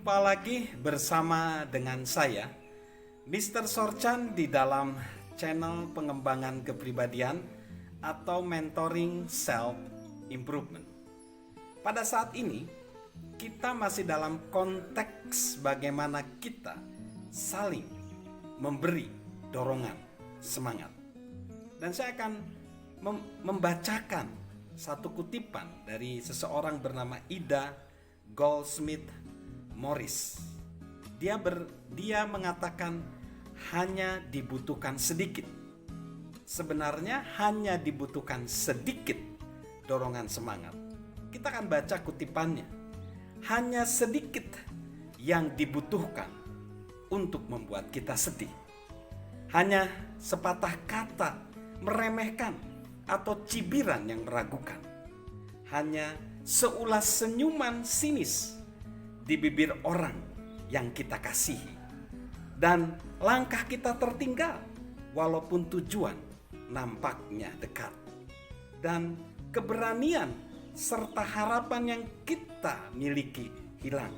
Jumpa lagi bersama dengan saya, Mr. Sorchan, di dalam channel pengembangan kepribadian atau mentoring self improvement. Pada saat ini, kita masih dalam konteks bagaimana kita saling memberi dorongan semangat. Dan saya akan membacakan satu kutipan dari seseorang bernama Ida Goldsmith Morris. Dia mengatakan hanya dibutuhkan sedikit. Sebenarnya hanya dibutuhkan sedikit dorongan semangat. Kita akan baca kutipannya. Hanya sedikit yang dibutuhkan untuk membuat kita sedih. Hanya sepatah kata meremehkan atau cibiran yang meragukan. Hanya seulas senyuman sinis di bibir orang yang kita kasihi. Dan langkah kita tertinggal walaupun tujuan nampaknya dekat. Dan keberanian serta harapan yang kita miliki hilang.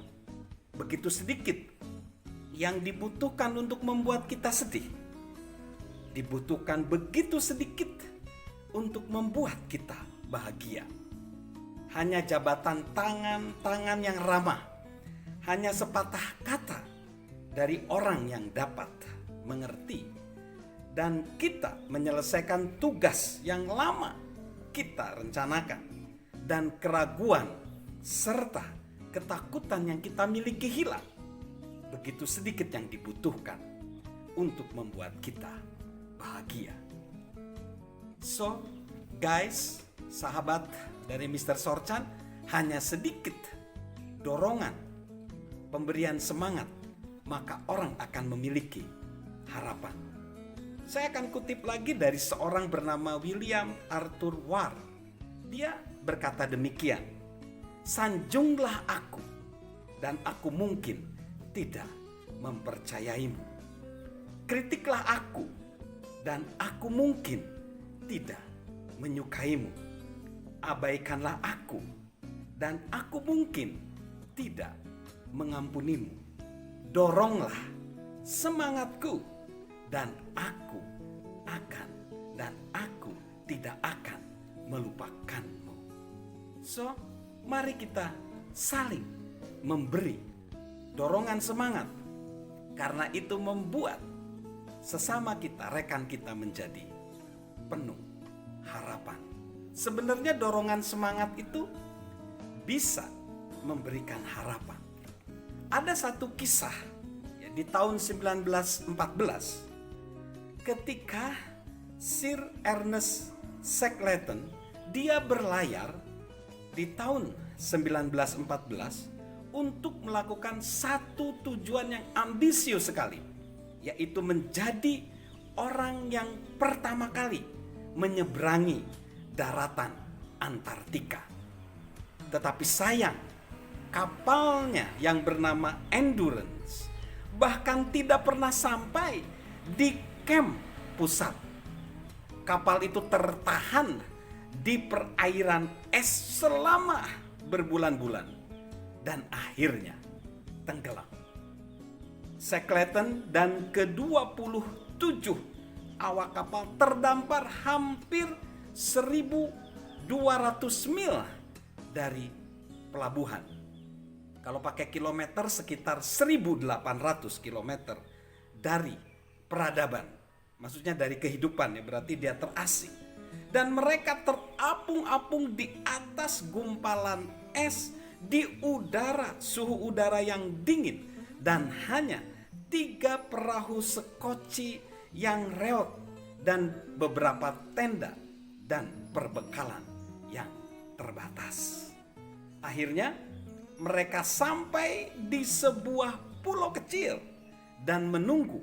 Begitu sedikit yang dibutuhkan untuk membuat kita sedih. Dibutuhkan begitu sedikit untuk membuat kita bahagia. Hanya jabatan tangan yang ramah. Hanya sepatah kata dari orang yang dapat mengerti. Dan kita menyelesaikan tugas yang lama kita rencanakan. Dan keraguan serta ketakutan yang kita miliki hilang. Begitu sedikit yang dibutuhkan untuk membuat kita bahagia. So, guys, sahabat dari Mr. Sorchan, hanya sedikit dorongan, pemberian semangat, maka orang akan memiliki harapan. Saya akan kutip lagi dari seorang bernama William Arthur Ward. Dia berkata demikian, sanjunglah aku, dan aku mungkin tidak mempercayaimu. Kritiklah aku, dan aku mungkin tidak menyukaimu. Abaikanlah aku, dan aku mungkin tidak mengampunimu. Doronglah semangatku, dan aku tidak akan melupakanmu. So, mari kita saling memberi dorongan semangat, karena itu membuat sesama kita, rekan kita menjadi penuh harapan. Sebenarnya dorongan semangat itu bisa memberikan harapan. Ada satu kisah ya, di tahun 1914 ketika Sir Ernest Shackleton dia berlayar di tahun 1914 untuk melakukan satu tujuan yang ambisius sekali, yaitu menjadi orang yang pertama kali menyeberangi daratan Antartika. Tetapi sayang, kapalnya yang bernama Endurance bahkan tidak pernah sampai di camp pusat. Kapal itu tertahan di perairan es selama berbulan-bulan dan akhirnya tenggelam. Shackleton dan ke-27 awak kapal terdampar hampir 1.200 mil dari pelabuhan. Kalau pakai kilometer sekitar 1.800 kilometer dari peradaban. Maksudnya dari kehidupan ya, berarti dia terasing. Dan mereka terapung-apung di atas gumpalan es di udara, suhu udara yang dingin. Dan hanya 3 perahu sekoci yang reot dan beberapa tenda dan perbekalan yang terbatas. Akhirnya mereka sampai di sebuah pulau kecil dan menunggu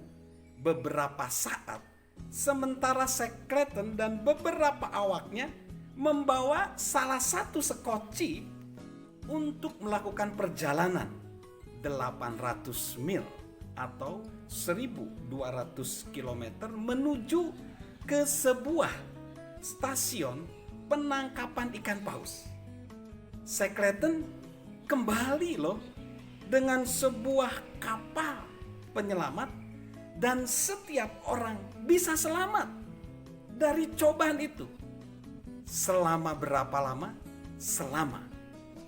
beberapa saat sementara Shackleton dan beberapa awaknya membawa salah satu sekoci untuk melakukan perjalanan 800 mil atau 1.200 km menuju ke sebuah stasiun penangkapan ikan paus. Shackleton kembali loh dengan sebuah kapal penyelamat dan setiap orang bisa selamat dari cobaan itu. Selama berapa lama? Selama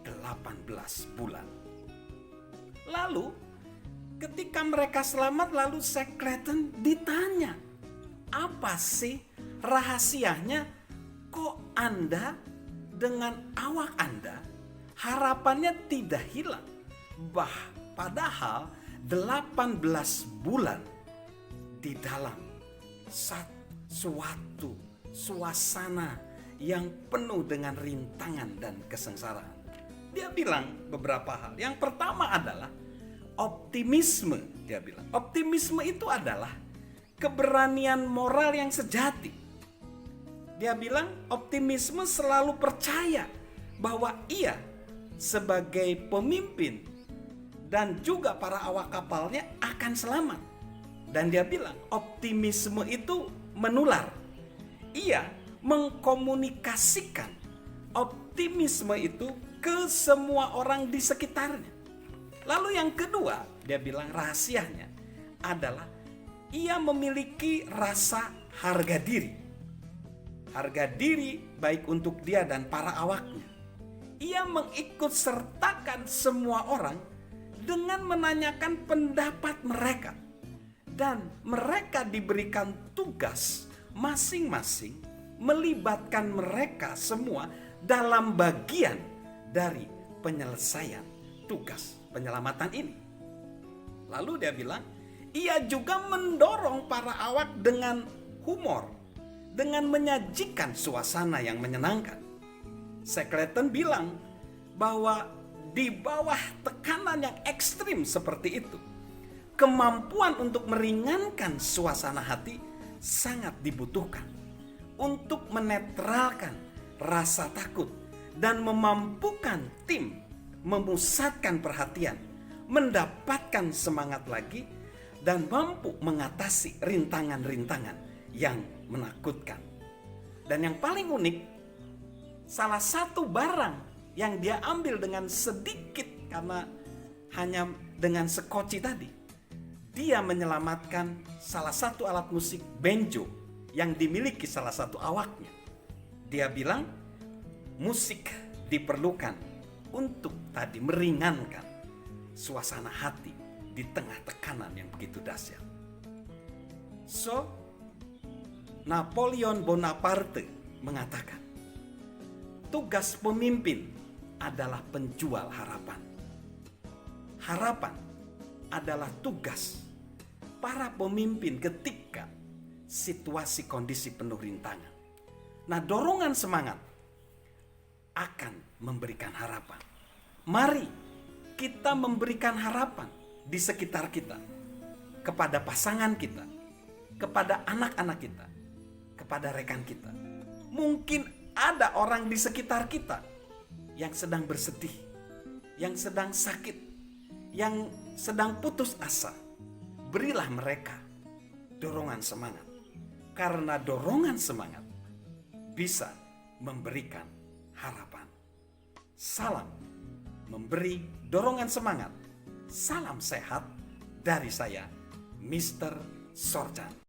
18 bulan. Lalu ketika mereka selamat, lalu Shackleton ditanya, apa sih rahasianya kok Anda dengan awak Anda harapannya tidak hilang? Padahal 18 bulan di dalam suatu suasana yang penuh dengan rintangan dan kesengsaraan. Dia bilang beberapa hal. Yang pertama adalah optimisme. Dia bilang optimisme itu adalah keberanian moral yang sejati. Dia bilang optimisme selalu percaya bahwa ia sebagai pemimpin dan juga para awak kapalnya akan selamat. Dan dia bilang optimisme itu menular. Ia mengkomunikasikan optimisme itu ke semua orang di sekitarnya. Lalu yang kedua, dia bilang rahasianya adalah ia memiliki rasa harga diri. Harga diri baik untuk dia dan para awaknya. Ia mengikut sertakan semua orang dengan menanyakan pendapat mereka. Dan mereka diberikan tugas masing-masing melibatkan mereka semua dalam bagian dari penyelesaian tugas penyelamatan ini. Lalu dia bilang, ia juga mendorong para awak dengan humor, dengan menyajikan suasana yang menyenangkan. Shackleton bilang bahwa di bawah tekanan yang ekstrim seperti itu, kemampuan untuk meringankan suasana hati sangat dibutuhkan untuk menetralkan rasa takut dan memampukan tim memusatkan perhatian, mendapatkan semangat lagi, dan mampu mengatasi rintangan-rintangan yang menakutkan. Dan yang paling unik, salah satu barang yang dia ambil dengan sedikit, karena hanya dengan sekoci tadi, dia menyelamatkan salah satu alat musik banjo yang dimiliki salah satu awaknya. Dia bilang musik diperlukan untuk tadi meringankan suasana hati di tengah tekanan yang begitu dahsyat. So, Napoleon Bonaparte mengatakan, tugas pemimpin adalah penjual harapan. Harapan adalah tugas para pemimpin ketika situasi kondisi penuh rintangan. Nah, dorongan semangat akan memberikan harapan. Mari kita memberikan harapan di sekitar kita, kepada pasangan kita, kepada anak-anak kita, kepada rekan kita. Mungkin ada orang di sekitar kita yang sedang bersedih, yang sedang sakit, yang sedang putus asa. Berilah mereka dorongan semangat, karena dorongan semangat bisa memberikan harapan. Salam memberi dorongan semangat. Salam sehat dari saya, Mr. Sorjan.